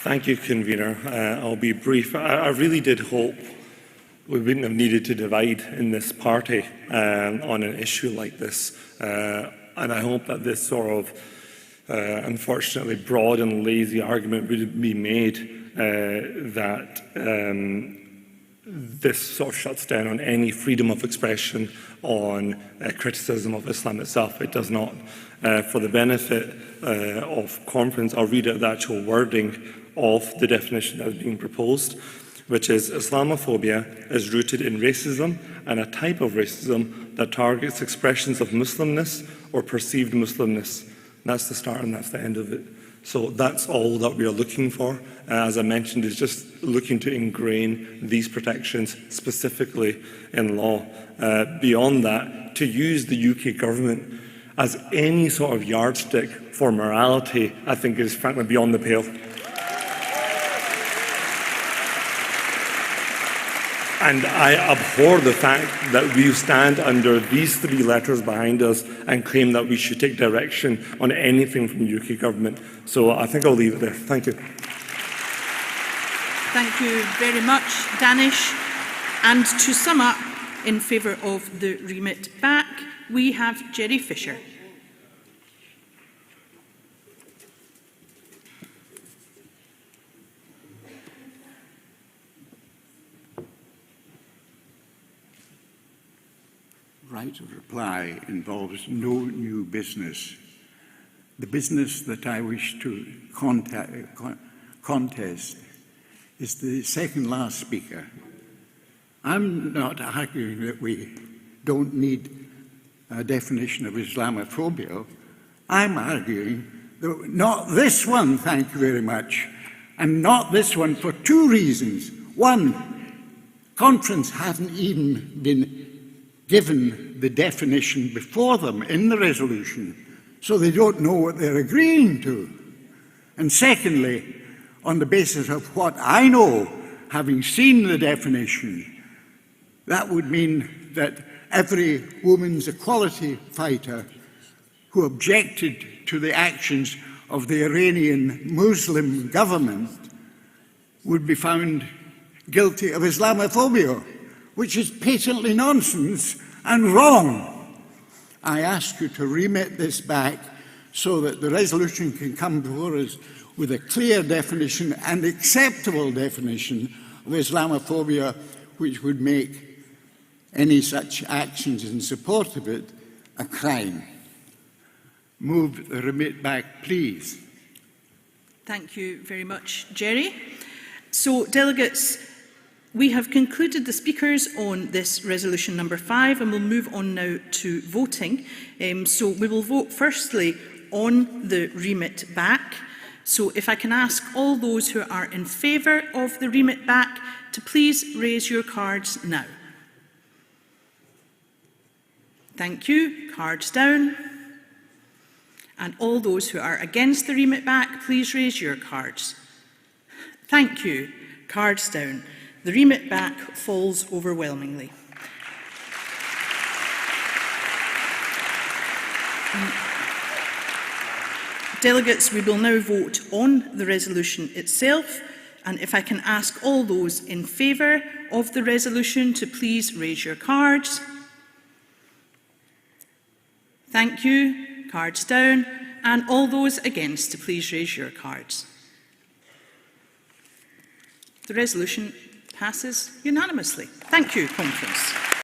Thank you, Convener. I'll be brief. I really did hope we wouldn't have needed to divide in this party on an issue like this. And I hope that this sort of, unfortunately, broad and lazy argument would be made that this sort of shuts down on any freedom of expression on criticism of Islam itself. It does not. For the benefit of conference, I'll read out the actual wording of the definition that is being proposed, which is Islamophobia is rooted in racism and a type of racism that targets expressions of Muslimness or perceived Muslimness. And that's the start and that's the end of it. So that's all that we are looking for. As I mentioned, is just looking to ingrain these protections specifically in law. Beyond that, to use the UK government as any sort of yardstick for morality, I think is frankly beyond the pale. And I abhor the fact that we stand under these three letters behind us and claim that we should take direction on anything from the UK government. So I think I'll leave it there. Thank you. Thank you very much, Danish. And to sum up, in favour of the remit back, we have Jerry Fisher. Right of reply involves no new business. The business that I wish to contest is the second last speaker. I'm not arguing that we don't need a definition of Islamophobia. I'm arguing that not this one, thank you very much, and not this one for two reasons. One, conference haven't even been given the definition before them in the resolution, so they don't know what they're agreeing to. And secondly, on the basis of what I know, having seen the definition, that would mean that every women's equality fighter who objected to the actions of the Iranian Muslim government would be found guilty of Islamophobia, which is patently nonsense and wrong. I ask you to remit this back so that the resolution can come before us with a clear definition and acceptable definition of Islamophobia, which would make any such actions in support of it a crime. Move the remit back, please. Thank you very much, Jerry. So, delegates, we have concluded the speakers on this resolution number 5 and we'll move on now to voting. So we will vote firstly on the remit back. So if I can ask all those who are in favour of the remit back to please raise your cards now. Thank you. Cards down. And all those who are against the remit back, please raise your cards. Thank you. Cards down. The remit back falls overwhelmingly. Delegates, we will now vote on the resolution itself, and if I can ask all those in favour of the resolution to please raise your cards. Thank you. Cards down. And all those against to please raise your cards. The resolution passes unanimously. Thank you, Conference.